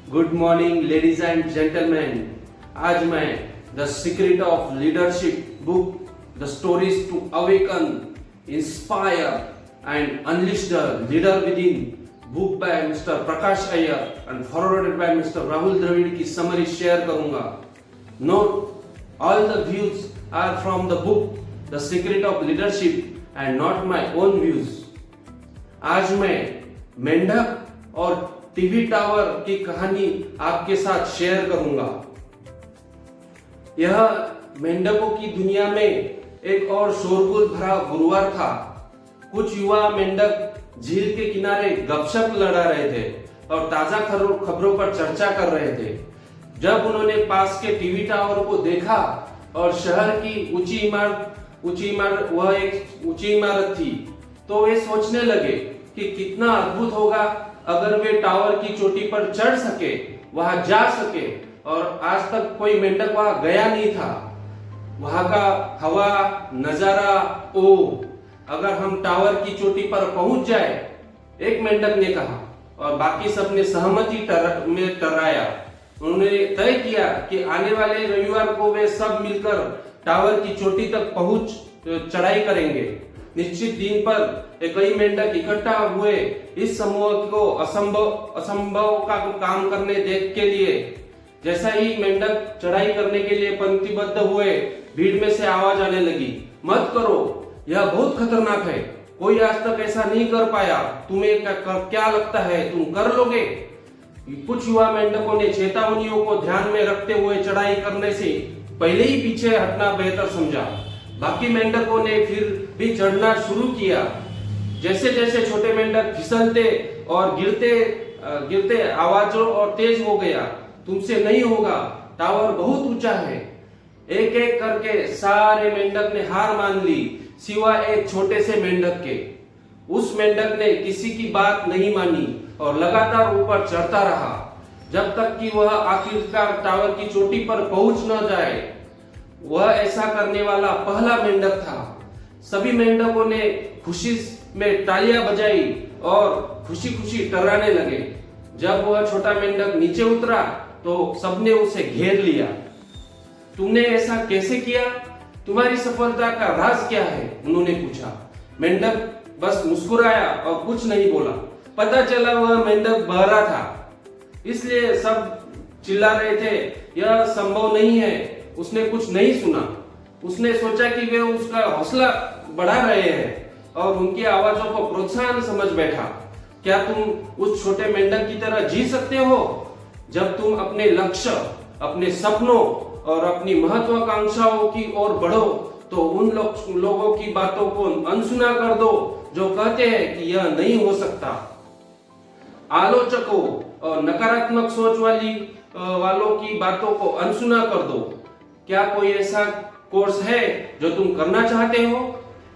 Good morning ladies and gentleman. आज मैं the secret of leadership book the stories to awaken inspire and unleash the leader within book by mister Prakash Iyer and forwarded by mister Rahul Dravid की summary share करूंगा। Note all the views are from the book the secret of leadership and not my own views. आज मैं मेंढक और TV tower की कहानी आपके साथ शेयर करूंगा। यह मेंढकों की दुनिया में एक और शोरगुल भरा गुरुवार था। कुछ युवा मेंढक झील के किनारे गपशप लड़ा रहे थे और ताजा खबरों पर चर्चा कर रहे थे। जब उन्होंने पास के टीवी टावर को देखा और शहर की ऊंची इमारत वह एक ऊंची इमारत थी, तो वे सोचने लगे कि कितना अद्भुत होगा अगर वे टावर की चोटी पर चढ़ सके, वहां जा सके। और आज तक कोई मेंढक वहां गया नहीं था। वहां का हवा नजारा अगर हम टावर की चोटी पर पहुंच जाए, एक मेंढक ने कहा और बाकी सब ने सहमति में टर्राया। उन्होंने तय किया कि आने वाले रविवार को वे सब मिलकर टावर की चोटी तक पहुंच चढ़ाई करेंगे। निश्चित दिन पर कई मेंढक इकट्ठा हुए इस समूह को असंभव का काम करने देख के लिए। जैसा ही मेंढक चढ़ाई करने के लिए पंक्तिबद्ध हुए, भीड़ में से आवाज आने लगी, मत करो, यह बहुत खतरनाक है, कोई आज तक ऐसा नहीं कर पाया, तुम्हें क्या लगता है, तुम कर लोगे? कुछ युवा मेंढकों ने चेतावनियों को ध्यान में रखते हुए चढ़ाई करने से पहले ही पीछे हटना बेहतर समझा। बाकी मेंढकों ने फिर भी चढ़ना शुरू किया। जैसे जैसे छोटे मेंढक फिसलते और गिरते आवाजों और तेज हो गया, तुमसे नहीं होगा, टावर बहुत ऊंचा है। एक एक करके सारे मेंढक ने हार मान ली, सिवाय एक छोटे से मेंढक के। उस मेंढक ने किसी की बात नहीं मानी और लगातार ऊपर चढ़ता रहा जब तक कि वह आखिरकार टावर की चोटी पर पहुंच न जाए। वह ऐसा करने वाला पहला मेंढक था। सभी मेंढकों ने खुशी में तालियां बजाई और खुशी खुशी टर्राने लगे। जब वह छोटा मेंढक नीचे उतरा तो सबने उसे घेर लिया। तुमने ऐसा कैसे किया? तुम्हारी सफलता का राज क्या है? उन्होंने पूछा। मेंढक बस मुस्कुराया और कुछ नहीं बोला। पता चला वह मेंढक बहरा था, इसलिए सब चिल्ला रहे थे, यह संभव नहीं है। उसने कुछ नहीं सुना। उसने सोचा कि वे उसका हौसला बढ़ा रहे हैं और उनकी आवाजों को प्रोत्साहन समझ बैठा। क्या तुम उस छोटे मेंढक की तरह जी सकते हो? जब तुम अपने लक्ष्य, अपने सपनों और अपनी महत्वाकांक्षाओं की ओर बढ़ो, तो उन लोगों की बातों को अनसुना कर दो जो कहते हैं कि यह नहीं हो सकता। आलोचकों और नकारात्मक सोच वालों की बातों को अनसुना कर दो। क्या कोई ऐसा कोर्स है जो तुम करना चाहते हो,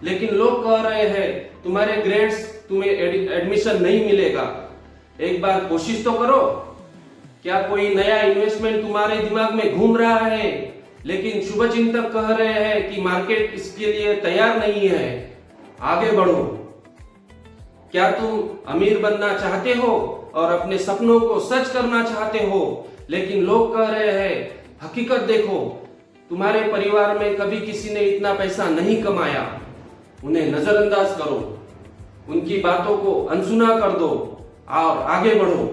लेकिन लोग कह रहे हैं तुम्हारे ग्रेड्स तुम्हें एडमिशन नहीं मिलेगा? एक बार कोशिश तो करो। क्या कोई नया इन्वेस्टमेंट तुम्हारे दिमाग में घूम रहा है, लेकिन शुभचिंतक कह रहे हैं कि मार्केट इसके लिए तैयार नहीं है? आगे बढ़ो। क्या तुम अमीर बनना चाहते हो और अपने सपनों को सच करना चाहते हो, लेकिन लोग कह रहे हैं हकीकत देखो, तुम्हारे परिवार में कभी किसी ने इतना पैसा नहीं कमाया? उन्हें नजरअंदाज करो, उनकी बातों को अनसुना कर दो और आगे बढ़ो।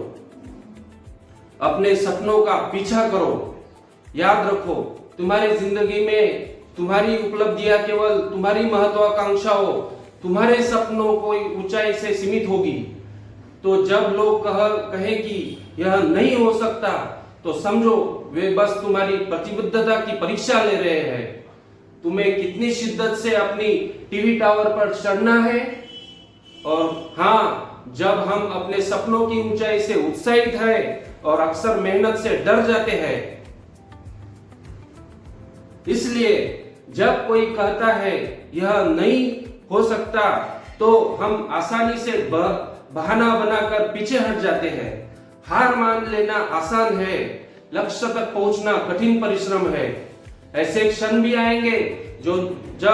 अपने सपनों का पीछा करो। याद रखो, तुम्हारी जिंदगी में तुम्हारी उपलब्धियां केवल तुम्हारी महत्वाकांक्षाओं, तुम्हारे सपनों को ऊंचाई से सीमित होगी। तो जब लोग कहें कि यह नहीं हो सकता, तो समझो वे बस तुम्हारी प्रतिबद्धता की परीक्षा ले रहे हैं। तुम्हें कितनी शिद्दत से अपनी टीवी टावर पर चढ़ना है। और हाँ, जब हम अपने सपनों की ऊंचाई से उत्साहित हैं और अक्सर मेहनत से डर जाते हैं। इसलिए जब कोई कहता है यह नहीं हो सकता, तो हम आसानी से बहाना बनाकर पीछे हट जाते हैं। हार मान लेना आसान है, लक्ष्य तक पहुंचना कठिन परिश्रम है। ऐसे क्षण भी आएंगे जब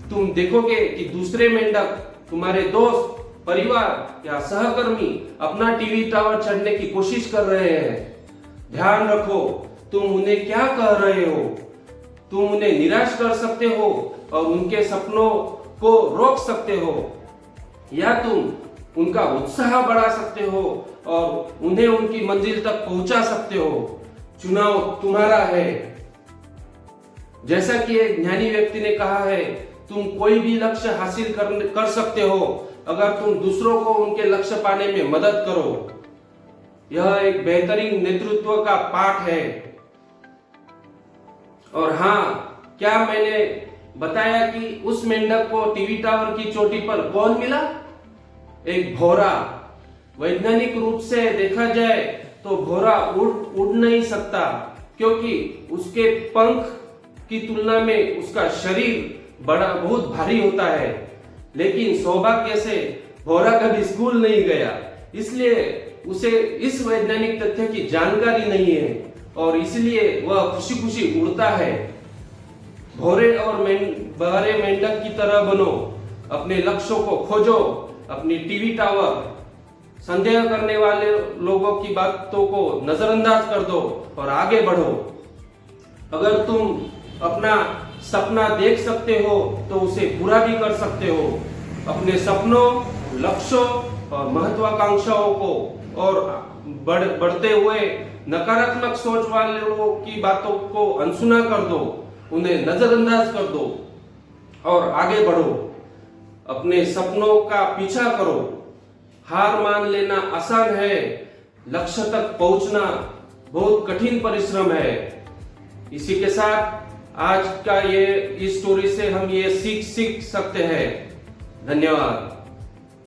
तुम देखोगे कि दूसरे मेंढक, तुम्हारे दोस्त परिवार या सहकर्मी अपना टीवी टावर चढ़ने की कोशिश कर रहे हैं, ध्यान रखो तुम उन्हें क्या कह रहे हो। तुम उन्हें निराश कर सकते हो और उनके सपनों को रोक सकते हो, या तुम उनका उत्साह बढ़ा सकते हो और उन्हें उनकी मंजिल तक पहुंचा सकते हो। चुनाव तुम्हारा है। जैसा कि एक ज्ञानी व्यक्ति ने कहा है, तुम कोई भी लक्ष्य हासिल कर सकते हो अगर तुम दूसरों को उनके लक्ष्य पाने में मदद करो। यह एक बेहतरीन नेतृत्व का पाठ है। और हाँ, क्या मैंने बताया कि उस मेंढक को टीवी टावर की चोटी पर कौन मिला? एक भौरा। वैज्ञानिक रूप से देखा जाए तो भौरा उड़ नहीं सकता, क्योंकि उसके पंख की तुलना में उसका शरीर बहुत भारी होता है। लेकिन सौभाग्य से भौरा कभी स्कूल नहीं गया, इसलिए उसे इस वैज्ञानिक तथ्य की जानकारी नहीं है और इसलिए वह खुशी खुशी उड़ता है। भौरे और बहरे मेंढक की तरह बनो, अपने लक्ष्यों को खोजो, अपनी टीवी टावर, संदेह करने वाले लोगों की बातों को नजरअंदाज कर दो और आगे बढ़ो। अगर तुम अपना सपना देख सकते हो तो उसे पूरा भी कर सकते हो। अपने सपनों, लक्ष्यों और महत्वाकांक्षाओं को और बढ़ते हुए नकारात्मक सोच वाले लोगों की बातों को अनसुना कर दो, उन्हें नजरअंदाज कर दो और आगे बढ़ो। अपने सपनों का पीछा करो। हार मान लेना आसान है, लक्ष्य तक पहुंचना बहुत कठिन परिश्रम है। इसी के साथ आज का इस स्टोरी से हम ये सीख सकते हैं। धन्यवाद।